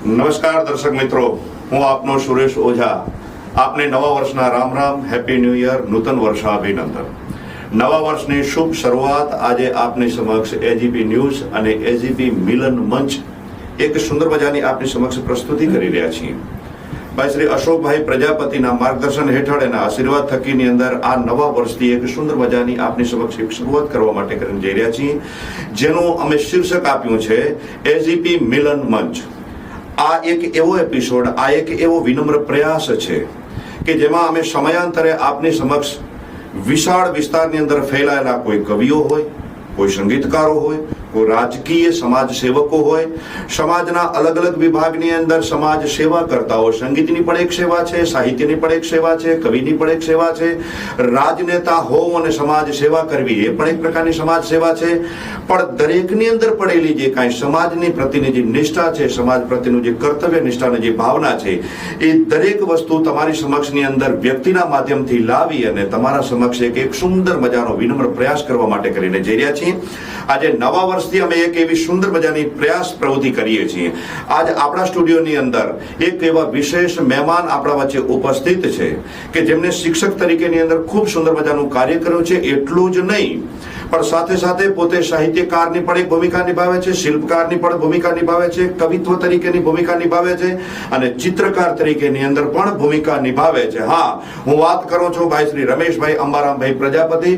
નમસ્કાર દર્શક મિત્રો, હું આપનો સુરેશ ઓઝા. આપને નવા વર્ષના Ram Ram, happy new year, નૂતન વર્ષાભિનંદન. નવા વર્ષની શુભ શરૂઆત આજે આપની સમક્ષ એજીપી ન્યૂઝ અને એજીપી મિલન મંચ એક સુંદર મજાની આપની સમક્ષ પ્રસ્તુતિ કરી રહ્યા છીએ. ભાઈ શ્રી અશોકભાઈ પ્રજાપતિના માર્ગદર્શન હેઠળ એના આશીર્વાદ થકીની અંદર આ નવા વર્ષથી એક સુંદર મજાની આપની સમક્ષ એક શરૂઆત કરવા માટે કરીને જઈ રહ્યા છીએ, જેનું અમે શીર્ષક આપ્યું છે એજીપી મિલન મંચ. આ એક એવો એપિસોડ, આ એક એવો વિનમ્ર પ્રયાસ છે કે જેમાં અમે સમયાંતરે આપની સમક્ષ વિશાળ વિસ્તારની અંદર ફેલાયેલા કોઈ કવિઓ હોય, કોઈ સંગીતકારો હોય, કોઈ રાજકીય સમાજ સેવકો હોય, સમાજના અલગ અલગ વિભાગની અંદર સમાજ સેવા કરતા હોય. સંગીતની પણ એક સેવા છે, સાહિત્યની પણ એક સેવા છે, કવિની પણ એક સેવા છે, રાજનેતા હોવ અને સમાજ સેવા કરવી એ પણ એક પ્રકારની સમાજ સેવા છે. પણ દરેકની અંદર પડેલી જે કાંઈ સમાજની પ્રત્યેની જે નિષ્ઠા છે, સમાજ પ્રત્યેનું જે કર્તવ્ય નિષ્ઠાની જે ભાવના છે, એ દરેક વસ્તુ તમારી સમક્ષની અંદર વ્યક્તિના માધ્યમથી લાવી અને તમારા સમક્ષ એક સુંદર મજાનો વિનમ્ર પ્રયાસ કરવા માટે કરીને જઈ રહ્યા છીએ. આજે નવા વર્ષથી અમે એક એવી સુંદર મજાની પ્રયાસ પ્રવૃત્તિ કરીએ છીએ. આજ આપણા સ્ટુડિયોની અંદર એક એવા વિશેષ મહેમાન આપણા વચ્ચે ઉપસ્થિત છે કે જેમને શિક્ષક તરીકેની અંદર ખૂબ સુંદર મજાનું કાર્ય કર્યું છે. એટલું જ નહીં, પણ સાથે સાથે પોતે સાહિત્યકારની પણ એક ભૂમિકા નિભાવે છે, શિલ્પકારની પણ ભૂમિકા નિભાવે છે, કવિત્વ તરીકેની ભૂમિકા નિભાવે છે અને ચિત્રકાર તરીકેની અંદર પણ ભૂમિકા નિભાવે છે. હા, હું વાત કરું છું ભાઈ શ્રી રમેશભાઈ અંબારામભાઈ પ્રજાપતિ.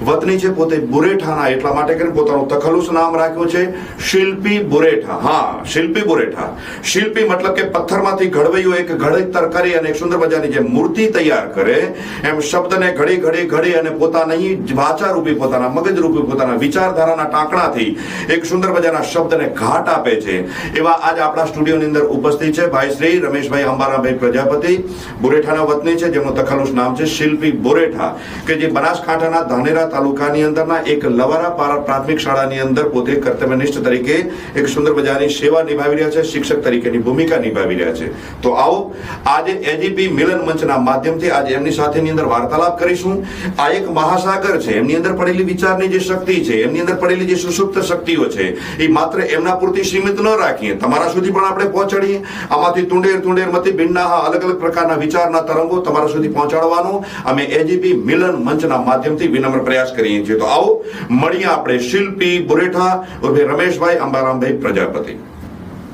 વતની છે પોતે બુરેઠાના, એટલા માટે કરીને પોતાનું તખલ્લુસ નામ રાખ્યું છે શિલ્પી બુરેઠા. હા, શિલ્પી બુરેઠા. શિલ્પી મતલબ કે પથ્થરમાંથી ઘડવૈયો એક ઘડતર કરી અને એક સુંદર મજાની જે મૂર્તિ તૈયાર કરે, એમ શબ્દને ઘડી ઘડી ઘડી અને પોતાની વાચા રૂપી, પોતાના મગજ રૂપી, પોતાના વિચારધારાના ટાંકણાથી એક સુંદર મજાના શબ્દને ઘાટ આપે છે. એવા આજ આપણા સ્ટુડિયોની અંદર ઉપસ્થિત છે ભાઈ શ્રી રમેશભાઈ અંબારામભાઈ પ્રજાપતિ. બુરેઠાના વતની છે, જેમનું તખલ્લુસ નામ છે શિલ્પી બુરેઠા, કે જે બનાસકાંઠાના ધાનેરા તાલુકાની અંદરના એક લવારા પ્રાથમિક શાળાની અંદર પોતે કર્તવ્યનિષ્ઠ તરીકે એક સુંદર મજાની સેવા નિભાવી રહ્યા છે, શિક્ષક તરીકેની ભૂમિકા નિભાવી રહ્યા છે. તો આવો આજે એજીપી મિલન મંચના માધ્યમથી આજે એમની સાથેની અંદર વાર્તાલાપ કરીશું. આ એક મહાસાગર છે, એમની અંદર પડેલી વિચારની જે શક્તિ છે, એમની અંદર પડેલી જે સુષુપ્ત શક્તિઓ છે, એ માત્ર એમના પૂરતી સીમિત ન રાખીએ, તમારા સુધી પણ આપણે પહોંચાડીએ. આમાંથી તુંડેર મતી ભિન્ના અલગ અલગ પ્રકારના વિચારના તરંગો તમારા સુધી પહોંચાડવાનો અમે એજીપી મિલન મંચના માધ્યમથી વિનમ્ર પ્રયાસ કરીએ છીએ. તો આવો મળીએ આપણે શિલ્પી બુરેઠા ઉર્ફે રમેશભાઈ અંબારામભાઈ પ્રજાપતિ.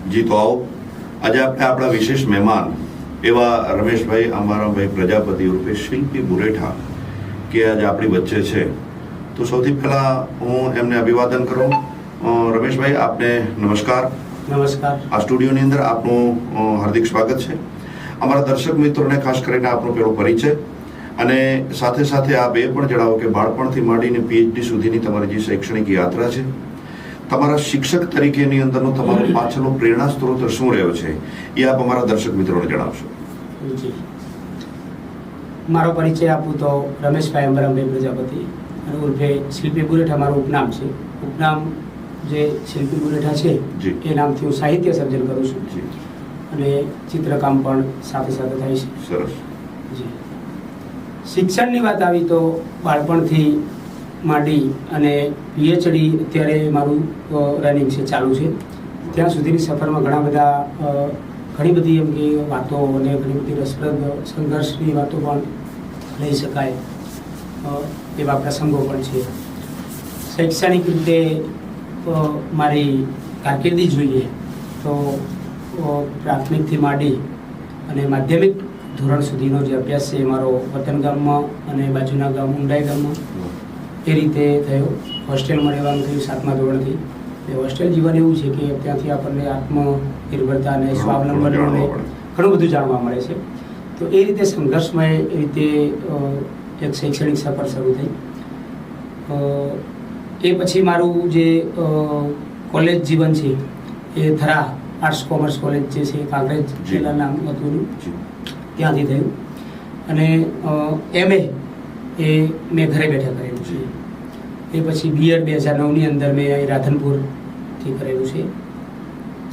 જી, તો આવો આજે આપણે આપણા વિશેષ મહેમાન એવા રમેશભાઈ અંબારામભાઈ પ્રજાપતિ ઉર્ફે શિલ્પી બુરેઠા કે આજે આપણી વચ્ચે છે. તો સૌથી પહેલા હું એમને અભિવાદન કરું. રમેશભાઈ, આપને નમસ્કાર. નમસ્કાર. આ સ્ટુડિયોની અંદર આપનું હાર્દિક સ્વાગત છે. અમારા દર્શક મિત્રોને ખાસ કરીને આપનો પેલો પરિચય અને સાથે સાથે આ બે પણ જણાવો કે બાળપણથી માંડીને પીએચડી સુધીની તમારી જે શૈક્ષણિક યાત્રા છે, તમારા શિક્ષક તરીકેની અંદરનો તમારો પાછળનો પ્રેરણા સ્ત્રોત શું રહ્યો છે, એ આપ અમારા દર્શક મિત્રોને જણાવશો. મારો પરિચય આપું તો રમેશભાઈ અંબારામભાઈ પ્રજાપતિ અને ઉર્ફે શિલ્પી બુરેઠા મારું ઉપનામ છે. ઉપનામ જે શિલ્પી બુરેઠા છે એ નામથી હું સાહિત્ય સર્જન કરું છું અને ચિત્રકામ પણ સાથે સાથે થાય છે. સરસ. જી, શિક્ષણની વાત આવી તો બાળપણથી માંડી અને પીએચડી અત્યારે મારું રનિંગ છે, ચાલુ છે, ત્યાં સુધીની સફરમાં ઘણી બધી એમ કે વાતો અને ઘણી બધી રસપ્રદ સંઘર્ષની વાતો પણ લઈ શકાય એવા પ્રસંગો પણ છે. શૈક્ષણિક રીતે મારી કારકિર્દી જોઈએ તો પ્રાથમિકથી માંડી અને માધ્યમિક ધોરણ સુધીનો જે અભ્યાસ છે એ મારો વતન ગામમાં અને બાજુના ગામ ઉંડાઈ ગામમાં એ રીતે થયો. હોસ્ટેલમાં રહેવાનું થયું 7મા ધોરણથી. એ હોસ્ટેલ જીવન એવું છે કે ત્યાંથી આપણને આત્મનિર્ભરતા અને સ્વાવલંબન ઘણું બધું જાણવા મળે છે. તો એ રીતે સંઘર્ષમય રીતે એક શૈક્ષણિક સફર શરૂ થઈ. એ પછી મારું જે કોલેજ જીવન છે એ થરા આર્ટ્સ કોમર્સ કોલેજ જે છે કાંકરેજ જિલ્લાના હતું, ત્યાંથી થયું. અને MA એ મેં ઘરે બેઠા કરેલું છે. એ પછી બીએડ 2009ની અંદર મેં અહીં રાધનપુરથી કરેલું છે.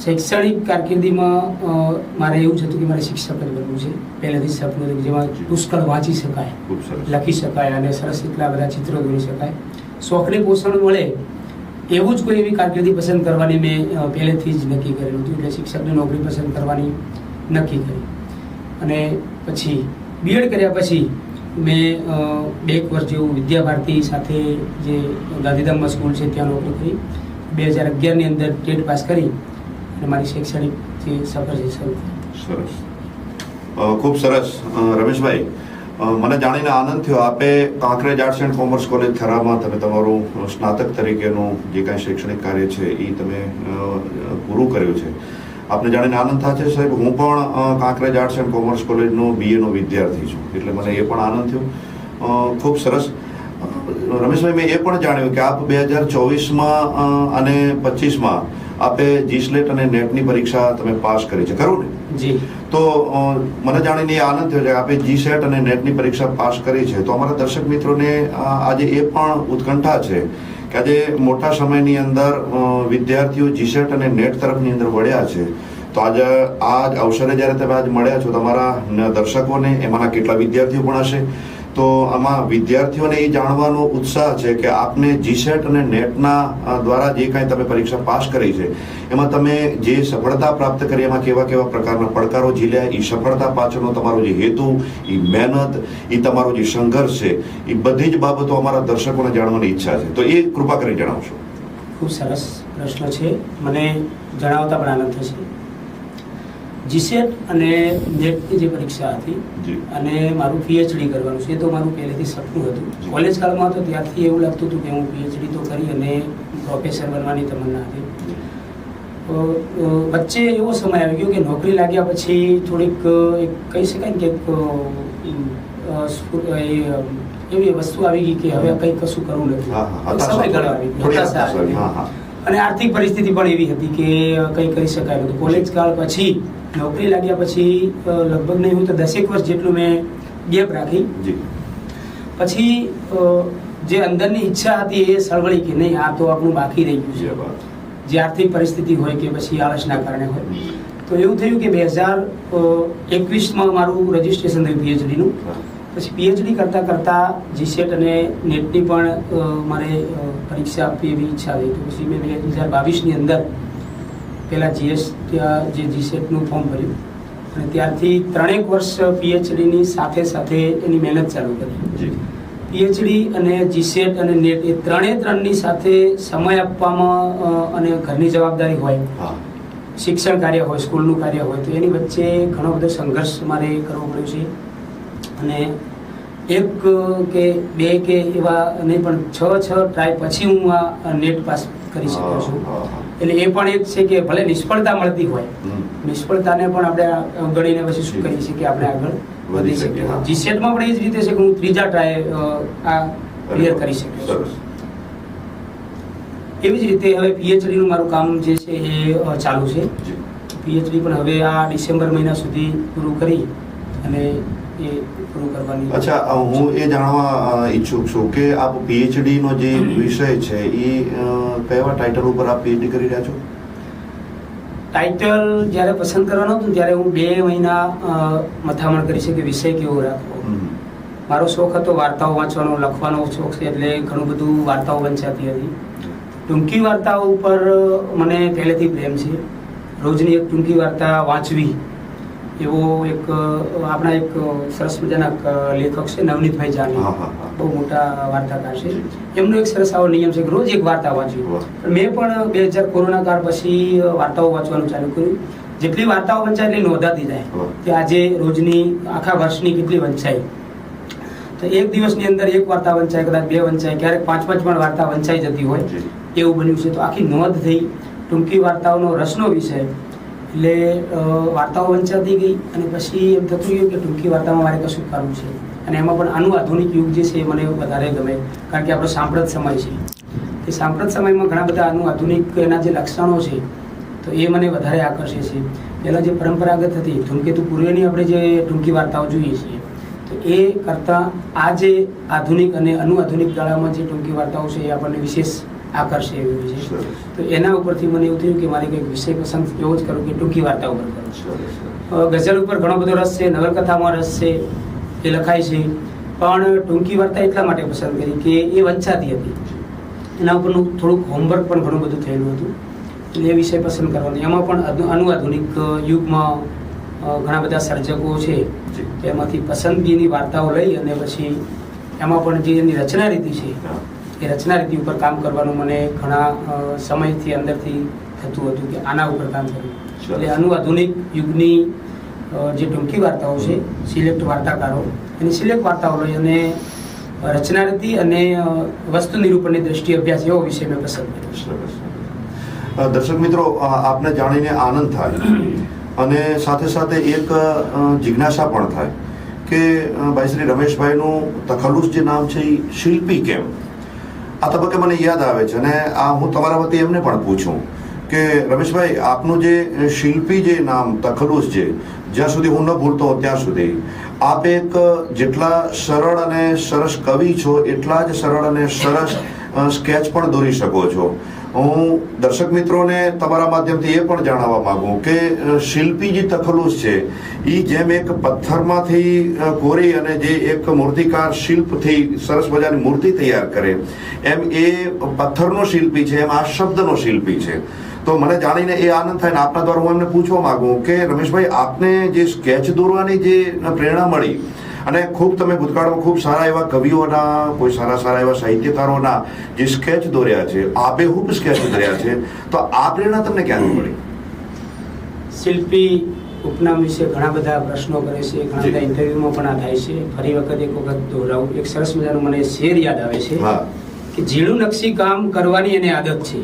શૈક્ષણિક કારકિર્દીમાં મારે એવું જ હતું કે મારે શિક્ષક જ બનવું છે. પહેલેથી સપનું હતું જેમાં પુષ્કળ વાંચી શકાય, લખી શકાય અને સરસ એટલા બધા ચિત્રો દોરી શકાય. શોખને પોષણ મળે એવું જ કોઈ એવી કારકિર્દી પસંદ કરવાની મેં પહેલેથી જ નક્કી કરેલું હતું. એટલે શિક્ષકની નોકરી પસંદ કરવાની નક્કી કરી. અને પછી બીએડ કર્યા પછી મેં 2 વર્ષ જેવું વિદ્યા ભારતી સાથે જે ગાંધીધામમાં સ્કૂલ છે ત્યાં નોકરી કરી. 2011ની અંદર ટેટ પાસ કરી અને મારી શૈક્ષણિક જે સફર છે શરૂ થઈ. સરસ, ખૂબ સરસ. રમેશભાઈ, મને જાણીને આનંદ થયો, આપે Kankrej arts and commerce college થરામાં તમે તમારું સ્નાતક તરીકેનું જે કાંઈ શૈક્ષણિક કાર્ય છે એ તમે પૂરું કર્યું છે. આપને જાણીને આનંદ થશે સાહેબ, હું પણ કાંકરેજ આર્ટ્સ એન્ડ કોમર્સ કોલેજનો BA નો વિદ્યાર્થી છું, એટલે મને એ પણ આનંદ થયો. ખૂબ સરસ. રમેશભાઈ, મેં એ પણ જાણ્યું કે આપ 2024માં અને 25માં આપે જીસ્લેટ અને નેટની પરીક્ષા તમે પાસ કરી છે, ખરું ને? જી. તો મને જાણીને એ આનંદ થયો છે કે આપે જીસેટ અને નેટની પરીક્ષા પાસ કરી છે. તો અમારા દર્શક મિત્રોને આજે એ પણ ઉત્કંઠા છે કે આજે મોટા સમયની અંદર વિદ્યાર્થીઓ જીસેટ અને નેટ તરફની અંદર વળ્યા છે. તો આજે આ અવસરે જ્યારે તમે આજ મળ્યા છો, તમારા દર્શકોને એમાંના કેટલા વિદ્યાર્થીઓ પણ હશે, તો આમાં વિદ્યાર્થીઓને એ જાણવાનો ઉત્સાહ છે કે આપને જીસેટ અને નેટના દ્વારા જે કાંઈ તમે પરીક્ષા પાસ કરી છે એમાં તમે જે સફળતા પ્રાપ્ત કરી એમાં કેવા કેવા પ્રકારના પડકારો ઝીલ્યા, એ સફળતા પાછળનો તમારો જે હેતુ, એ મહેનત, એ તમારો જે સંઘર્ષ છે, એ બધી જ બાબતો અમારા દર્શકોને જાણવાની ઈચ્છા છે. તો એ કૃપા કરી જણાવશો. ખૂબ સરસ પ્રશ્ન છે, મને જણાવતા પણ આનંદ થશે. જીસેટ અને નેટની જે પરીક્ષા હતી અને મારું PhD કરવાનું છે, એ તો મારું પહેલેથી સપનું હતું. કોલેજ કાળમાં તો ત્યારથી એવું લાગતું હતું કે હું PhD તો કરી અને પ્રોફેસર બનવાની તમન્ના હતી. વચ્ચે એવો સમય આવી ગયો કે નોકરી લાગ્યા પછી થોડીક કહી શકાય ને કે એવી વસ્તુ આવી ગઈ કે હવે કંઈ કશું કરવું નથી. સમય ગળો આવી ગયો અને આર્થિક પરિસ્થિતિ પણ એવી હતી કે કંઈ કરી શકાય નહોતું. કોલેજ કાળ પછી નોકરી લાગ્યા પછી લગભગ નહીં હું તો 10 વર્ષ જેટલું મેં ગેપ રાખી. પછી જે અંદરની ઈચ્છા હતી એ સળવળી કે નહીં, આ તો આપણું બાકી રહી ગયું છે, જે આર્થિક પરિસ્થિતિ હોય કે પછી આળસના કારણે હોય. તો એવું થયું કે 2021માં મારું રજીસ્ટ્રેશન થયું PhD નું. પછી PhD કરતાં કરતાં જીસેટ અને નેટની પણ મારે પરીક્ષા આપવી એવી ઈચ્છા હતી. તો પછી મેં 2022ની અંદર પહેલાં જે જીસેટનું ફોર્મ ભર્યું અને ત્યારથી 3 વર્ષ PhDની સાથે સાથે એની મહેનત ચાલુ કરી. PhD અને જીસેટ અને નેટ એ ત્રણની સાથે સમય આપવામાં અને ઘરની જવાબદારી હોય, શિક્ષણ કાર્ય હોય, સ્કૂલનું કાર્ય હોય, તો એની વચ્ચે ઘણો બધો સંઘર્ષ મારે કરવો પડ્યો છે. અને 1 કે 2 કે એવા નહીં પણ 6 ટ્રાય પછી હું આ નેટ પાસ કરી શક્યો છું. એટલે એ પણ એક છે કે ભલે નિષ્ફળતા મળતી હોય, નિષ્ફળતાને પણ આપણે ગણીને પછી શું કરીએ છીએ કે આપણે આગળ વધી શકીએ. જીસેટમાં પણ એ જ રીતે છે કે હું 3જા ટ્રાય આ ક્લિયર કરી શક્યો છું. એવી જ રીતે હવે PhD નું મારું કામ જે છે એ ચાલુ છે. PhD પણ હવે આ ડિસેમ્બર મહિના સુધી પૂરું કરી અને એ પૂરું કરવાની. અચ્છા, હું એ જાણવા ઈચ્છુક છું કે આપ PhD નો જે વિષય છે એ કયા ટાઇટલ ઉપર આપ PhD કરી રહ્યા છો? ટાઇટલ જ્યારે પસંદ કરવાનો હતો ત્યારે હું 2 મહિના મથામણ કરી છે કે વિષય કેવો રાખવો. મારો શોખ હતો વાર્તાઓ વાંચવાનો, લખવાનો શોખ છે, એટલે ઘણું બધું વાર્તાઓ વંચાતી હતી. ટૂંકી વાર્તાઓ ઉપર મને પહેલેથી પ્રેમ છે. રોજની એક ટૂંકી વાર્તા વાંચવી એવો એક આપણા એક સરસ મજાના લેખક છે નવનીતભાઈ જાની, બહુ મોટા વાર્તાકાર છે. એમનો એક સરસ આવો નિયમ છે કે રોજ એક વાર્તા વાંચવી. મેં પણ 2000 કોરોના કાળ પછી વાર્તાઓ વાંચવાનું ચાલુ કર્યું. જેટલી વાર્તાઓ વંચાય એટલી નોંધાતી જાય કે આજે રોજની આખા વર્ષની કેટલી વંચાઈ. તો એક દિવસની અંદર 1 વાર્તા વંચાય, કદાચ 2 વંચાય, ક્યારેક 5 પણ વાર્તા વંચાઈ જતી હોય એવું બન્યું છે. તો આખી નોંધ થઈ. ટૂંકી વાર્તાઓનો રસનો વિષય એટલે વાર્તાઓ વંચાતી ગઈ અને પછી એમ થતું ગયું કે ટૂંકી વાર્તામાં મારે કશું કરવું છે. અને એમાં પણ આનું આધુનિક યુગ જે છે એ મને વધારે ગમે, કારણ કે આપણો સાંપ્રત સમય છે. એ સાંપ્રત સમયમાં ઘણા બધા આનું આધુનિક એના જે લક્ષણો છે તો એ મને વધારે આકર્ષે છે. પહેલાં જે પરંપરાગત હતી ધૂમકેતુ પૂર્વેની આપણે જે ટૂંકી વાર્તાઓ જોઈએ છીએ તો એ કરતાં આ જે આધુનિક અને અનુઆધુનિક ગાળામાં જે ટૂંકી વાર્તાઓ છે એ આપણને વિશેષ આકર્ષે એવી છે. તો એના ઉપરથી મને એવું થયું કે મારે કંઈક વિષય પસંદ એવો જ કરું કે ટૂંકી વાર્તા ઉપર કરું. ગઝલ ઉપર ઘણો બધો રસ છે, નવલકથામાં રસ છે, એ લખાય છે, પણ ટૂંકી વાર્તા એટલા માટે પસંદ કરી કે એ વંચાતી હતી. એના ઉપરનું થોડુંક હોમવર્ક પણ ઘણું બધું થયેલું હતું. એટલે એ વિષય પસંદ કરવાનો. એમાં પણ અનુઆધુનિક યુગમાં ઘણા બધા સર્જકો છે, એમાંથી પસંદગીની વાર્તાઓ લઈ અને પછી એમાં પણ જે એની રચના રીતિ છે એ રચના રીતિ ઉપર કામ કરવાનું મને ઘણા સમયથી અંદરથી થતું હતું કે આના ઉપર કામ કરવું. એટલે અનુઆધુનિક યુગની જે ટૂંકી વાર્તાઓ છે, સિલેક્ટ વાર્તાકારો, એની સિલેક્ટ વાર્તાઓ લઈ અને રચના રીતિ અને વસ્તુ નિરૂપણની દ્રષ્ટિએ અભ્યાસ એવો વિષય મેં પસંદ કર્યો. દર્શક મિત્રો, આપને જાણીને આનંદ થાય અને સાથે સાથે એક જિજ્ઞાસા પણ થાય કે ભાઈ શ્રી રમેશભાઈનું તખલ્લુસ જે નામ છે એ શિલ્પી કેમ? આ તબક્કે મને યાદ આવે છે અને આ હું તમારા વતી એમને પણ પૂછું કે રમેશભાઈ, આપનું જે શિલ્પી જે નામ તખલ્લુસ છે, જ્યાં સુધી હું ન ભૂલતો ત્યાં સુધી આપ એક જેટલા સરળ અને સરસ કવિ છો એટલા જ સરળ અને સરસ સ્કેચ પણ દોરી શકો છો. હું દર્શક મિત્રોને તમારા માધ્યમથી એ પણ જણાવવા માંગુ કે શિલ્પી જે તખલ્લુસ છે એ જેમ એક પથ્થરમાંથી કોરી અને જે એક મૂર્તિકાર શિલ્પથી સરસ મજાની મૂર્તિ તૈયાર કરે, એમ એ પથ્થરનો શિલ્પી છે, એમ આ શબ્દનો શિલ્પી છે. તો મને જાણીને એ આનંદ થાય ને આપના દ્વારા હું એમને પૂછવા માંગુ કે રમેશભાઈ, આપને જે સ્કેચ દોરવાની જે પ્રેરણા મળી અને ખૂબ તમે ભૂતકાળમાં ખૂબ સારા એવા કવિઓના, કોઈ સારા એવા સાહિત્યકારોના જે સ્કેચ દોર્યા છે, આબેહૂબ સ્કેચ દોર્યા છે, તો આ પ્રેરણા તમને ક્યાંથી મળી? શિલ્પી ઉપનામ વિશે ઘણા બધા પ્રશ્નો કરે છે, ઘણા બધા ઇન્ટરવ્યુમાં પણ આ થાય છે. ફરી વખત એક વખત દોહરાવું. એક સરસ મજાનું મને શેર યાદ આવે છે કે ઝીણું નકશી કામ કરવાની એને આદત છે.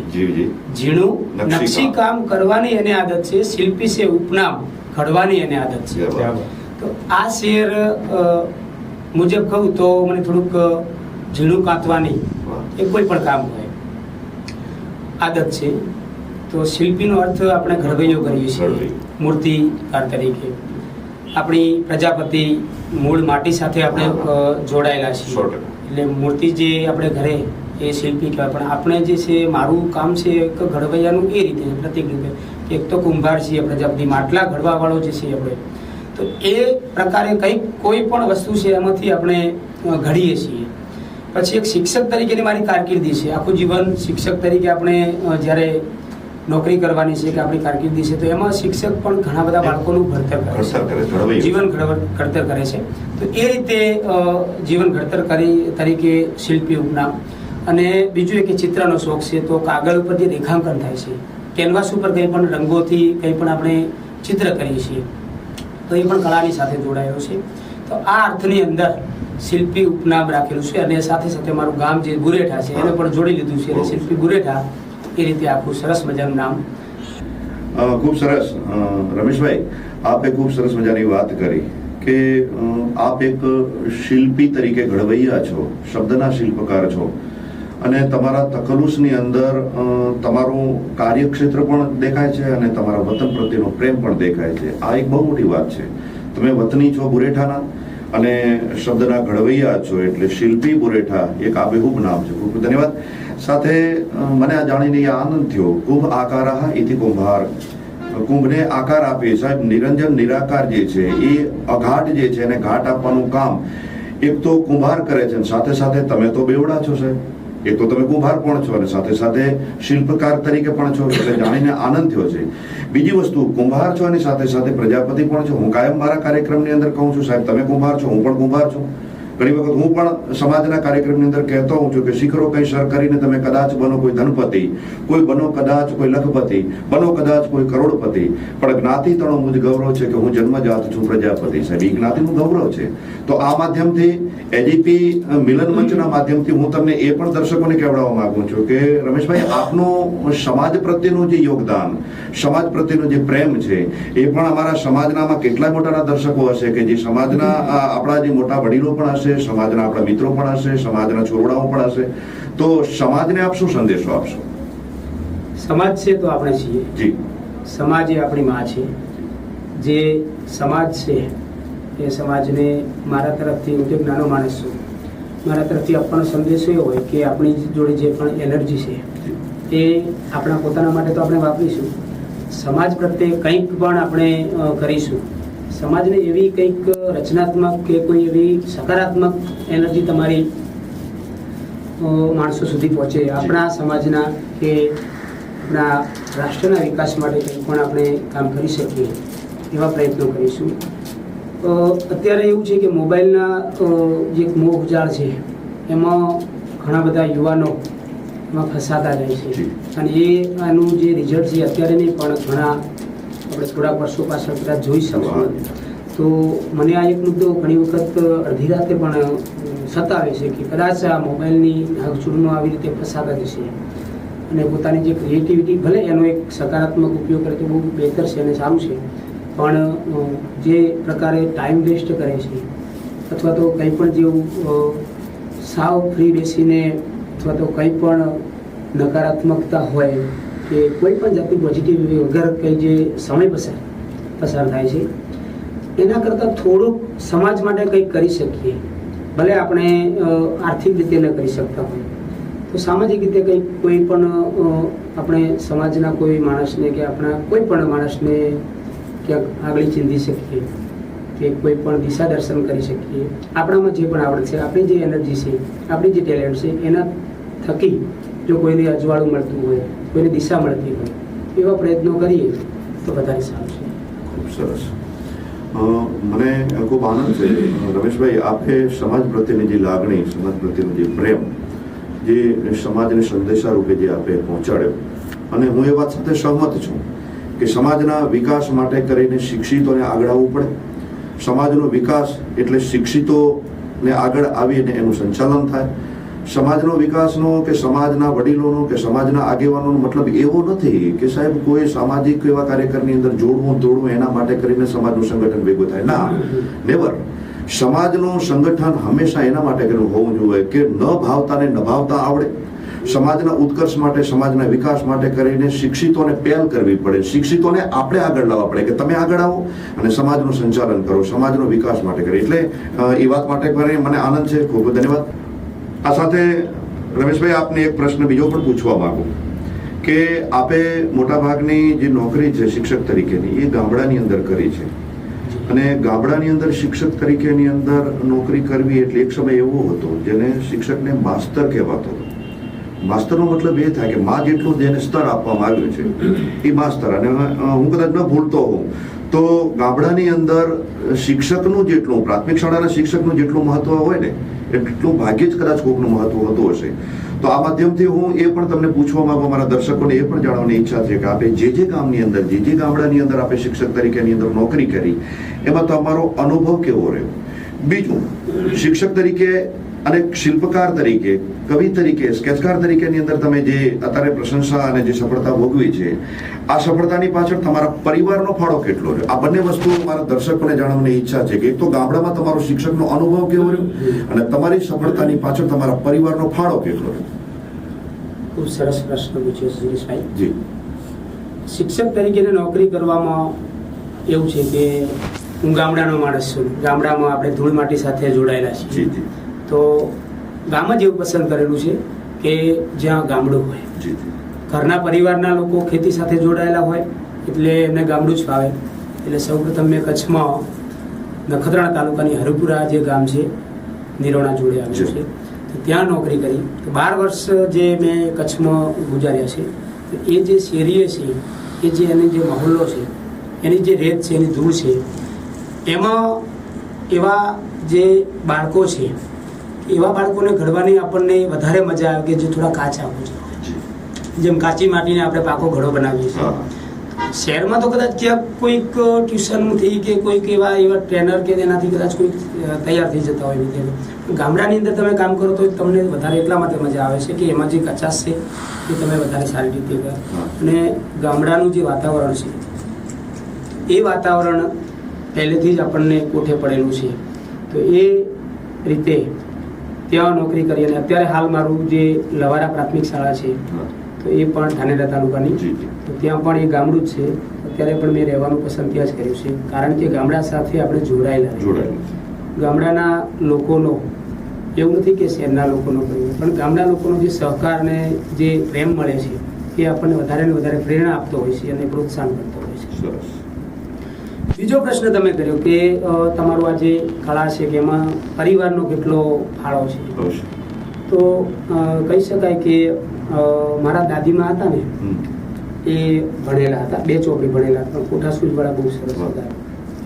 ઝીણું નકશી કામ કરવાની એને આદત છે, શિલ્પી છે ઉપનામ ઘડવાની એને આદત છે. તો આ શેર મુજબ કહું તો મને થોડુંક ઝીણું કાંતવાની એ કોઈ પણ કામ હોય આદત છે. તો શિલ્પીનો અર્થ આપણે ઘડવૈયો કરીએ છીએ, મૂર્તિકાર તરીકે. આપણી પ્રજાપતિ મૂળ માટી સાથે આપણે જોડાયેલા છીએ, એટલે મૂર્તિ જે આપણે ઘરે એ શિલ્પી કહેવાય. પણ આપણે જે છે, મારું કામ છે એક ઘડવૈયાનું એ રીતે પ્રતિક રૂપે. એક તો કુંભાર છીએ પ્રજાપતિ, માટલા ઘડવા વાળો જે છે આપણે, તો એ પ્રકારે કોઈ પણ વસ્તુ છે એમાંથી આપણે ઘડીએ છીએ. પછી એક શિક્ષક તરીકેની મારી કારકિર્દી છે. આખું જીવન શિક્ષક તરીકે આપણે જ્યારે નોકરી કરવાની છે કે આપણી કારકિર્દી છે, તો એમાં શિક્ષક પણ ઘણા બધા બાળકોનું ઘડતર કરે છે, જીવન ઘડતર કરે છે. તો એ રીતે જીવન ઘડતર તરીકે શિલ્પી ઉપનામ. અને બીજું એક ચિત્રનો શોખ છે. તો કાગળ ઉપર જે રેખાંકન થાય છે, કેનવાસ ઉપર કંઈ પણ રંગોથી કંઈ પણ આપણે ચિત્ર કરીએ છીએ, તો એ પણ કળાની સાથે જોડાયેલો છે. તો આ અર્થની અંદર શિલ્પી ઉપનામ રાખેલું છે. અને સાથે સાથે મારું ગામ જે ગુરેઠા છે એને પણ જોડી લીધું છે, એટલે શિલ્પી ગુરેઠા. એ રીતે આખું સરસ મજાનું નામ. ખૂબ સરસ રમેશભાઈ, આપે ખૂબ સરસ મજાની વાત કરી કે આપ એક શિલ્પી તરીકે ઘડવૈયા છો, શબ્દના શિલ્પકાર છો, અને તમારા તખલ્લુસની અંદર તમારું કાર્યક્ષેત્ર પણ દેખાય છે અને તમારા વતન પ્રત્યેનો પ્રેમ પણ દેખાય છે. આ એક બહુ મોટી વાત છે. તમે વતની છો ગુરેઠાના અને શબ્દના ઘડવૈયા છો, એટલે શિલ્પી ગુરેઠા એક આબેહૂબ નામ છે. ખૂબ ખૂબ ધન્યવાદ. સાથે મને આ જાણીને આનંદ થયો. કુંભ આકારઃ ઇતિ કુંભાર. કુંભને આકાર આપે સાહેબ, નિરંજન નિરાકાર જે છે એ અઘાટ જે છે એને ઘાટ આપવાનું કામ એક તો કુંભાર કરે છે, સાથે સાથે તમે તો બેવડા છો સાહેબ. એક તો તમે કુંભાર પણ છો અને સાથે સાથે શિલ્પકાર તરીકે પણ છો, એટલે જાણીને આનંદ થયો છે. બીજી વસ્તુ, કુંભાર છો અને સાથે સાથે પ્રજાપતિ પણ છો. હું કાયમ મારા કાર્યક્રમની અંદર કહું છું સાહેબ, તમે કુંભાર છો, હું પણ કુંભાર છું. ઘણી વખત હું પણ સમાજના કાર્યક્રમની અંદર કહેતો હોઉં છું કે શીખરો કંઈ સર કરીને તમે કદાચ બનો કોઈ ધનપતિ, કોઈ બનો કદાચ કોઈ લખપતિ, બનો કદાચ કોઈ કરોડપતિ, પણ જ્ઞાતિ તણો મુજ ગૌરવ છે કે હું જન્મજાત છું પ્રજાપતિ. સાહેબ, એ જ્ઞાતિનું ગૌરવ છે. તો આ માધ્યમથી એજીપી મિલન મંચના માધ્યમથી હું તમને એ પણ દર્શકોને કહેવડાવવા માંગુ છું કે રમેશભાઈ, આપનું સમાજ પ્રત્યેનું જે યોગદાન, સમાજ પ્રત્યેનો જે પ્રેમ છે, એ પણ અમારા સમાજનામાં કેટલા મોટાના દર્શકો હશે કે જે સમાજના આપણા જે મોટા વડીલો પણ હશે, સમાજના આપણા મિત્રો પણ હશે, સમાજના છોકરાઓ પણ હશે. તો સમાજને આપ શું સંદેશો આપશો? સમાજ છે તો આપણે છીએ જી. સમાજ એ આપણી માં છે. જે સમાજ છે એ સમાજને મારા તરફથી, હું એક નાનો માણસ છું, મારા તરફથી આપવાનો સંદેશો એ હોય કે આપણી જોડે જે પણ એનર્જી છે એ આપણા પોતાના માટે તો આપણે વાપરીશું, સમાજ પ્રત્યે કંઈક પણ આપણે કરીશું. સમાજને એવી કંઈક રચનાત્મક કે કોઈ એવી સકારાત્મક એનર્જી તમારી માણસો સુધી પહોંચે, આપણા સમાજના કે આપણા રાષ્ટ્રના વિકાસ માટે કંઈ પણ આપણે કામ કરી શકીએ એવા પ્રયત્નો કરીશું. અત્યારે એવું છે કે મોબાઈલના જે મોહજાળ છે એમાં ઘણા બધા યુવાનો એમાં ફસાતા જાય છે, અને આનું જે રિઝલ્ટ છે અત્યારે નહીં પણ ઘણા આપણે થોડાક વર્ષો પાછળ કદાચ જોઈ શકશું. તો મને આ એક મુદ્દો ઘણી વખત અડધી રાતે પણ સતાવે છે કે કદાચ આ મોબાઈલની ચૂડમાં આવી રીતે ફસાતા જશે અને પોતાની જે ક્રિએટિવિટી, ભલે એનો એક સકારાત્મક ઉપયોગ કરે તો બહુ બહેતર છે અને સારું છે, પણ જે પ્રકારે ટાઈમ વેસ્ટ કરે છે અથવા તો કંઈ પણ જેવું સાવ ફ્રી બેસીને અથવા તો કંઈ પણ નકારાત્મકતા હોય કે કોઈ પણ જાતની પોઝિટિવ વગર કંઈ જે સમય પસાર થાય છે એના કરતાં થોડુંક સમાજ માટે કંઈક કરી શકીએ. ભલે આપણે આર્થિક રીતે ન કરી શકતા હોય તો સામાજિક રીતે કંઈક કોઈ પણ આપણે સમાજના કોઈ માણસને કે આપણા કોઈ પણ માણસને ક્યાંક આગળ ચીંધી શકીએ કે કોઈ પણ દિશા દર્શન કરી શકીએ. આપણામાં જે પણ આવડત છે, આપણી જે એનર્જી છે, આપણી જે ટેલેન્ટ છે એના થકી જો કોઈને અજવાળું મળતું હોય, કોઈને દિશા મળતી હોય એવા પ્રયત્નો કરીએ તો વધારે સારું છે. ખૂબ સરસ. મને ખૂબ આનંદ છે રમેશભાઈ, આપે સમાજ પ્રત્યેની જે લાગણી, સમાજ પ્રત્યેનો જે પ્રેમ, જે સમાજને સંદેશા રૂપે જે આપે પહોંચાડ્યો, અને હું એ વાત સાથે સહમત છું કે સમાજના વિકાસ માટે કરીને શિક્ષિતોને આગળ આવવું પડે. સમાજનો વિકાસ એટલે શિક્ષિતોને આગળ આવીને એનું સંચાલન થાય. સમાજનો વિકાસનો કે સમાજના વડીલોનો કે સમાજના આગેવાનોનો મતલબ એવો નથી કે સાહેબ કોઈ સામાજિક એવા કાર્યકરની અંદર જોડવું તોડવું એના માટે કરીને સમાજનું સંગઠન ભેગું થાય. ના, નેવર. સમાજનું સંગઠન હંમેશા એના માટે કરીને હોવું જોઈએ કે ન ભાવતાને નભાવતા આવડે. સમાજના ઉત્કર્ષ માટે, સમાજના વિકાસ માટે કરીને શિક્ષિતોને પહેલ કરવી પડે. શિક્ષિતોને આપણે આગળ લાવવા પડે કે તમે આગળ આવો અને સમાજનું સંચાલન કરો, સમાજનો વિકાસ માટે કરી. એટલે એ વાત માટે મને આનંદ છે. ખૂબ ખૂબ ધન્યવાદ. આ સાથે રમેશભાઈ, આપને એક પ્રશ્ન બીજો પણ પૂછવા માંગુ કે આપે મોટાભાગની જે નોકરી છે શિક્ષક તરીકેની એ ગામડાની અંદર કરી છે, અને ગામડાની અંદર શિક્ષક તરીકેની અંદર નોકરી કરવી એટલે એક સમય એવો હતો જેને શિક્ષકને માસ્તર કહેવાતો હતો. માસ્તરનો મતલબ એ થાય કે માં જેટલું જેને સ્તર આપવામાં આવ્યું છે એ માસ્તર. અને હું કદાચ ન ભૂલતો હોઉં તો ગામડાની અંદર શિક્ષકનું જેટલું, પ્રાથમિક શાળાના શિક્ષકનું જેટલું મહત્વ હોય ને એટલું ભાગ્યે જ કદાચ કોકનું મહત્વ હોતું હશે. તો આ માધ્યમથી હું એ પણ તમને પૂછવા માંગુ, મારા દર્શકોને એ પણ જાણવાની ઈચ્છા છે કે આપે જે ગામની અંદર, જે ગામડાની અંદર આપે શિક્ષક તરીકેની અંદર નોકરી કરી એમાં તમારો અનુભવ કેવો રહ્યો? બીજું, શિક્ષક તરીકે અને શિલ્પકાર તરીકે, કવિ તરીકે, સ્કેચકાર તરીકેની અંદર તમે જે અત્યારે પ્રશંસા અને જે સફળતા ભોગવી છે, આ સફળતાની પાછળ તમારા પરિવારનો ફાળો કેટલો રહ્યો? આ બંને વસ્તુઓ મારા દર્શકોને જાણવાની ઈચ્છા છે કે એક તો ગામડામાં તમારો શિક્ષકનો અનુભવ કેવો રહ્યો અને તમારી સફળતાની પાછળ તમારા પરિવારનો ફાળો કેટલો રહ્યો? ખૂબ સરસ પ્રશ્ન પૂછ્યો સુરેશભાઈ. જી. શિક્ષક તરીકે નોકરી કરવામાં એવું છે કે હું ગામડાનો માણસ છું. ગામડામાં આપણે ધૂળ માટી સાથે જોડાયેલા છીએ. તો ગામ જ એવું પસંદ કરેલું છે કે જ્યાં ગામડું હોય. ઘરના પરિવારના લોકો ખેતી સાથે જોડાયેલા હોય એટલે એમને ગામડું જ ફાવે. એટલે સૌપ્રથમ મેં કચ્છમાં નખત્રાણા તાલુકાની હરિપુરા જે ગામ છે નિરોણા જોડે આવ્યું છે, તો ત્યાં નોકરી કરી. તો 12 વર્ષ જે મેં કચ્છમાં ગુજાર્યા છે, તો એ જે શેરીએ છે, એ જે એની જે માહોલ્લો છે, એની જે રેત છે, એની ધૂળ છે, એમાં એવા જે બાળકો છે, એવા બાળકોને ઘડવાની આપણને વધારે મજા આવે કે જે થોડા કાચા હોય છે. જેમ કાચી માટીને આપણે પાકો ઘડો બનાવીએ છીએ. શહેરમાં તો કદાચ ક્યાંક કોઈક ટ્યુશનથી કે કોઈક એવા ટ્રેનર કે તેનાથી કદાચ કોઈક તૈયાર થઈ જતા હોય વિદ્યાર્થીઓ. ગામડાની અંદર તમે કામ કરો તો તમને વધારે એટલા માટે મજા આવે છે કે એમાં જે કચાશ છે એ તમે વધારે સારી રીતે કરો. અને ગામડાનું જે વાતાવરણ છે એ વાતાવરણ પહેલેથી જ આપણને કોઠે પડેલું છે. તો એ રીતે ત્યાં નોકરી કરી. અને અત્યારે હાલ મારું જે લવારા પ્રાથમિક શાળા છે તો એ પણ ધાનેરા તાલુકાની, તો ત્યાં પણ એ ગામડું જ છે. અત્યારે પણ મેં રહેવાનું પસંદ ત્યાં જ કર્યું છે, કારણ કે ગામડા સાથે આપણે જોડાયેલા. ગામડાના લોકોનો એવું નથી કે શહેરના લોકોનો કર્યું, પણ ગામડા લોકોનો જે સહકાર અને જે પ્રેમ મળે છે એ આપણને વધારે ને વધારે પ્રેરણા આપતો હોય છે અને પ્રોત્સાહન કરતો હોય છે. બીજો પ્રશ્ન તમે કર્યો કે તમારું આ જે કળા છે કે એમાં પરિવારનો કેટલો ફાળો છે. તો કહી શકાય કે મારા દાદીમાં હતા ને એ ભણેલા હતા, 2 ચોપડી ભણેલા હતા, પણ કોઠાસૂઝવાળા બહુ સરસ હતા.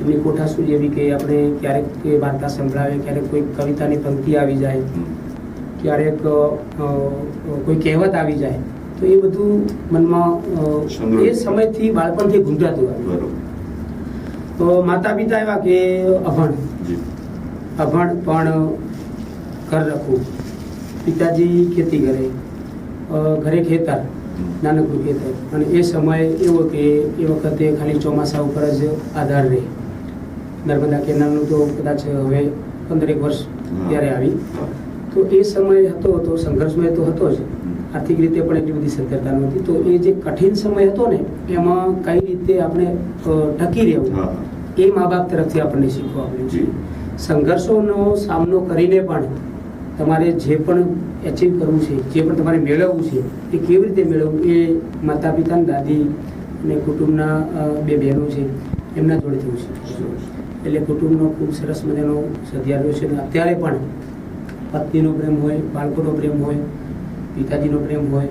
એમની કોઠાસૂઝ એવી કે આપણે ક્યારેક વાર્તા સંભળાવે, ક્યારેક કોઈ કવિતાની પંક્તિ આવી જાય, ક્યારેક કોઈ કહેવત આવી જાય, તો એ બધું મનમાં એ સમયથી બાળપણથી ગુંજાતું આવ્યું. તો માતા પિતા એવા કે અભણ પણ ઘર રખવું. પિતાજી ખેતી કરે, ઘરે ખેતર, નાનકડું ખેતર, અને એ સમય એવો કે એ વખતે ખાલી ચોમાસા ઉપર જ આધાર રહે. નર્મદા કેનાલનું તો કદાચ હવે 15 વર્ષ ત્યારે આવી. તો એ સમય હતો તો સંઘર્ષમય તો હતો જ, આર્થિક રીતે પણ એટલી બધી સદ્ધરતા નહોતી. તો એ જે કઠિન સમય હતો ને એમાં કઈ રીતે આપણે ટકી રહેવું એ મા બાપ તરફથી આપણને શીખવા મળ્યું છે. સંઘર્ષોનો સામનો કરીને પણ તમારે જે પણ એચીવ કરવું છે, જે પણ તમારે મેળવવું છે, એ કેવી રીતે મેળવવું એ માતા પિતા, દાદી અને કુટુંબના 2 બહેનો છે એમના જોડેથી હું શીખું છું. એટલે કુટુંબનો ખૂબ સરસ મજાનો સદિયાર રહ્યો છે. અને અત્યારે પણ પત્નીનો પ્રેમ હોય, બાળકોનો પ્રેમ હોય, પિતાજીનો પ્રેમ હોય,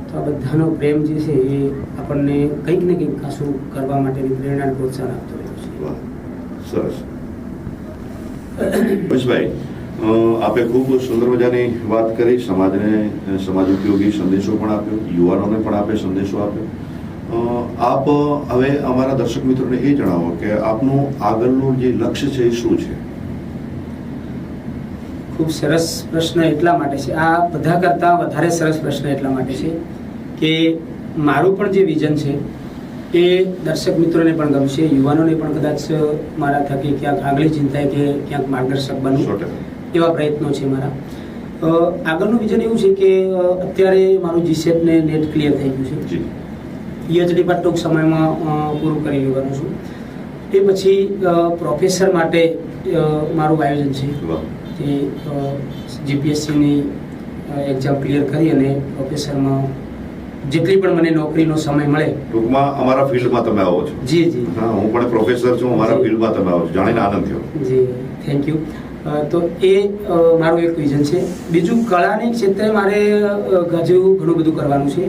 તો આ બધાનો પ્રેમ જે છે એ આપણને કંઈક ને કંઈક ખાસું કરવા માટેની પ્રેરણા અને પ્રોત્સાહન આપતો રહ્યો છે. સરસ. પરેશભાઈ, આપે ખૂબ સુંદર મજાની વાત કરી, સમાજ ઉપયોગી સંદેશો પણ આપ્યો, યુવાનોને પણ આપે સંદેશો આપ્યો. આપ હવે અમારા દર્શક મિત્રોને એ જણાવો કે આપનું આગળનું જે લક્ષ્ય છે એ શું છે? ખૂબ સરસ પ્રશ્ન એટલા માટે છે, આ બધા કરતાં વધારે સરસ પ્રશ્ન એટલા માટે છે કે મારું પણ જે વિઝન છે એ દર્શક મિત્રોને પણ ગમશે, યુવાનોને પણ કદાચ મારા થકી ક્યાંક આગળ ચિંતાય કે ક્યાંક માર્ગદર્શક બનવું, એવા પ્રયત્નો છે મારા. આગળનું વિઝન એવું છે કે અત્યારે મારું GSET ને નેટ ક્લિયર થઈ ગયું છે. PhD પર ટૂંક સમયમાં પૂરું કરી લેવાનું છું. એ પછી પ્રોફેસર માટે મારું આયોજન છે કે GPSCની એક્ઝામ ક્લિયર કરી અને પ્રોફેસરમાં જેટલી પણ મને નોકરીનો સમય મળે. ટૂંકમાં અમારા ફિલ્ડમાં તમે આવો છો? જી. હા, હું પણ પ્રોફેસર છું, અમારા ફિલ્ડમાં તમે આવો છો, જાણીને આનંદ થયો. જી, થેન્ક યુ. તો એ મારું એક વિઝન છે. બીજું, કળાની ક્ષેત્રે મારે હજુ ઘણું બધું કરવાનું છે.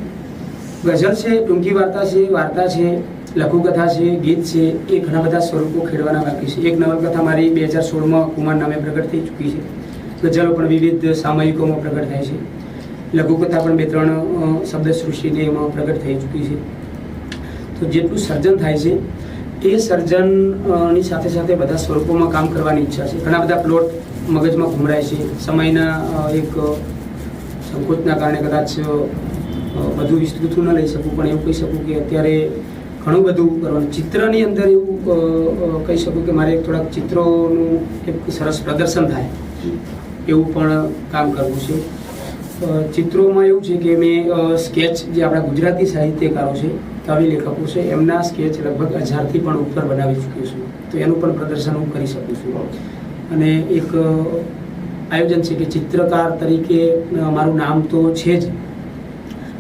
ગઝલ છે, ટૂંકી વાર્તા છે, લઘુકથા છે, ગીત છે, એ ઘણા બધા સ્વરૂપો ખેડવાના બાકી છે. એક નવલકથા મારી 2016માં કુમાર નામે પ્રગટ થઈ ચૂકી છે. ગઝલો પણ વિવિધ સામયિકોમાં પ્રગટ થાય છે. લઘુકથા પણ 2-3 શબ્દ સૃષ્ટિને એમાં પ્રગટ થઈ ચૂકી છે. તો જેટલું સર્જન થાય છે એ સર્જનની સાથે સાથે બધા સ્વરૂપોમાં કામ કરવાની ઈચ્છા છે. ઘણા બધા પ્લોટ મગજમાં ઘુમરાય છે. સમયના એક સંકોચના કારણે કદાચ બધું વિસ્તૃત ન લઈ શકું, પણ એવું કહી શકું કે અત્યારે ઘણું બધું કરવાનું. ચિત્રની અંદર એવું કહી શકું કે મારે થોડાક ચિત્રોનું એક સરસ પ્રદર્શન થાય એવું પણ કામ કરવું છે. ચિત્રોમાં એવું છે કે મેં સ્કેચ, જે આપણા ગુજરાતી સાહિત્યકારો છે, કવિ લેખકો છે, એમના સ્કેચ લગભગ 1000થી પણ ઉપર બનાવી ચૂક્યો છું. તો એનું પણ પ્રદર્શન હું કરી શકું છું. અને એક આયોજન છે કે ચિત્રકાર તરીકે મારું નામ તો છે જ,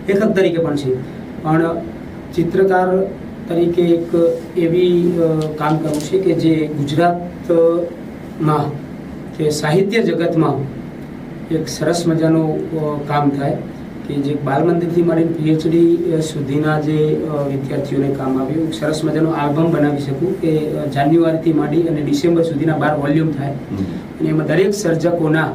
લેખક તરીકે પણ છે, પણ ચિત્રકાર તરીકે એક એવી કામ કરવું છે કે જે ગુજરાતમાં કે સાહિત્ય જગતમાં એક સરસ મજાનું કામ થાય કે જે બાલ મંદિરથી માંડીને PhD સુધીના જે વિદ્યાર્થીઓને કામ આવ્યું. સરસ મજાનો આલ્બમ બનાવી શકું કે જાન્યુઆરીથી માંડી અને ડિસેમ્બર સુધીના 12 વોલ્યુમ થાય અને એમાં દરેક સર્જકોના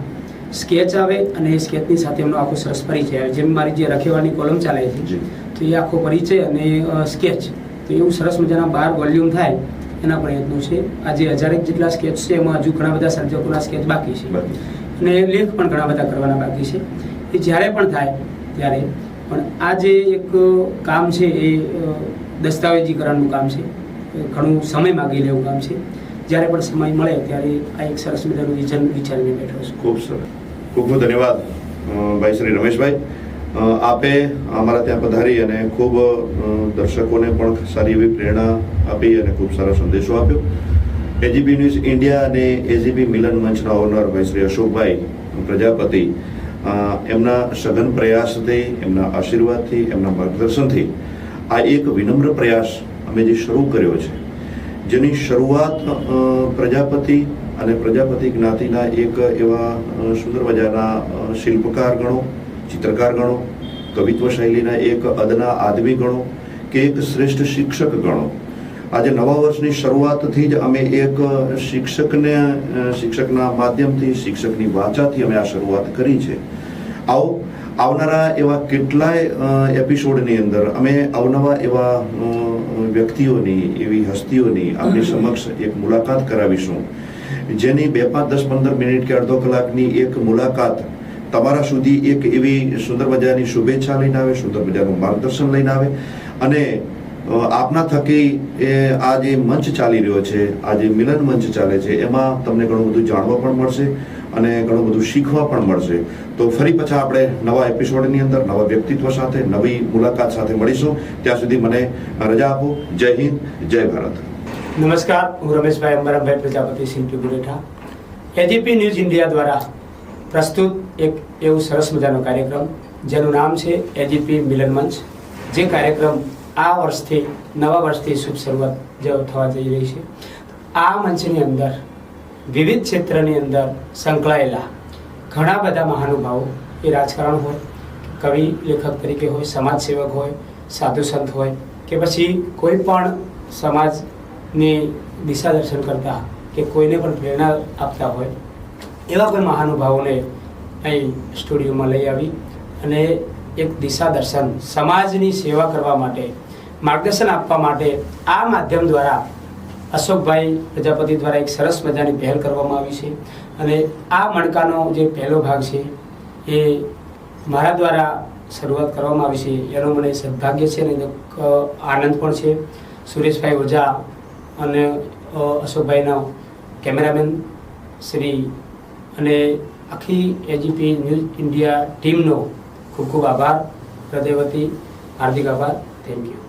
સ્કેચ આવે અને એ સ્કેચની સાથે એમનો આખો સરસ પરિચય આવે. જેમ મારી જે રખેવાની કોલમ ચાલે છે તો એ આખો પરિચય અને સ્કેચ, તો એવું સરસ મજાના 12 વોલ્યુમ થાય એના પ્રયત્નો છે. આજે 1000 જેટલા સ્કેચ છે, એમાં હજુ ઘણા બધા સર્જકોના સ્કેચ બાકી છે અને લેખ પણ ઘણા બધા કરવાના બાકી છે. એ જ્યારે પણ થાય ત્યારે, પણ આ જે એક કામ છે એ દસ્તાવેજીકરણનું કામ છે, ઘણું સમય માગી લેવું કામ છે. જ્યારે પણ સમય મળે ત્યારે આ એક સરસ મજાનું વિઝન વિચારીને બેઠો છું. ખૂબ સરસ, ખૂબ ખૂબ ધન્યવાદ ભાઈ શ્રી રમેશભાઈ. આપે અમારા ત્યાં પધારી અને ખૂબ દર્શકોને પણ સારી એવી પ્રેરણા આપી અને ખૂબ સારો સંદેશો આપ્યો. AGP ન્યૂઝ ઇન્ડિયા અને AGP મિલન મંચના ઓનર ભાઈ શ્રી અશોકભાઈ પ્રજાપતિ, એમના સઘન પ્રયાસથી, એમના આશીર્વાદથી, એમના માર્ગદર્શનથી આ એક વિનમ્ર પ્રયાસ અમે જે શરૂ કર્યો છે, જેની શરૂઆત પ્રજાપતિ અને પ્રજાપતિ જ્ઞાતિના એક એવા સુંદર મજાના શિલ્પકાર ગણો, ચિત્રકાર ગણો, કવિત્વ શૈલીના એક અદના આદમી ગણો કે એક શ્રેષ્ઠ શિક્ષક ગણો. આજે નવા વર્ષની શરૂઆતથી જ અમે એક શિક્ષકના માધ્યમથી, શિક્ષકની વાચાથી અમે આ શરૂઆત કરી છે. આવનારા એવા કેટલાય એપિસોડની અંદર અમે અવનવા એવા વ્યક્તિઓની, એવી હસ્તીઓની આપની સમક્ષ એક મુલાકાત કરાવીશું, જેની 2, 5, 10, 15 મિનિટ કે અડધો કલાકની એક મુલાકાત તમારા સુધી એક એવી સુંદર મજાની શુભેચ્છા લઈને આવે, સુંદર મજાનું માર્ગદર્શન લઈને આવે અને આપના થકી આ જે મંચ ચાલી રહ્યો છે, આ જે મિલન મંચ ચાલે છે, એમાં તમને ઘણું બધું જાણવા પણ મળશે અને ઘણું બધું શીખવા પણ મળશે. તો ફરી પાછા આપણે નવા એપિસોડની અંદર નવા વ્યક્તિત્વ સાથે, નવી મુલાકાત સાથે મળીશું. ત્યાં સુધી મને રજા આપો. જય હિન્દ, જય ભારત. નમસ્કાર, હું Rameshbhai Ambarambhai Prajapati, simply Buletha. AGP news India દ્વારા પ્રસ્તુત એક એવું સરસ મજાનો કાર્યક્રમ જેનું નામ છે એજીપી મિલન મંચ. જે કાર્યક્રમ આ વર્ષથી, નવા વર્ષથી શુભ શરૂઆત થવા જઈ રહી છે. આ મંચની અંદર વિવિધ ક્ષેત્રની અંદર સંકળાયેલા ઘણા બધા મહાનુભાવો, એ રાજકારણ હોય, કવિ લેખક તરીકે હોય, સમાજ સેવક હોય, સાધુ સંત હોય કે પછી કોઈ પણ સમાજની દિશા દર્શન કરતા કે કોઈને પણ પ્રેરણા આપતા હોય, એવા કોઈ મહાનુભાવોને અહીં સ્ટુડિયોમાં લઈ આવી અને એક દિશા દર્શન, સમાજની સેવા કરવા માટે, માર્ગદર્શન આપવા માટે આ માધ્યમ દ્વારા અશોકભાઈ પ્રજાપતિ દ્વારા એક સરસ મજાની પહેલ કરવામાં આવી છે. અને આ મણકાનો જે પહેલો ભાગ છે એ મારા દ્વારા શરૂઆત કરવામાં આવી છે, એનો મને સદભાગ્ય છે અને આનંદ પણ છે. સુરેશભાઈ ઓઝા અને અશોકભાઈના કેમેરામેન શ્રી અને આખી એજીપી ન્યૂઝ ઇન્ડિયા ટીમનો ખૂબ ખૂબ આભાર, હૃદયવતી હાર્દિક આભાર. Thank you.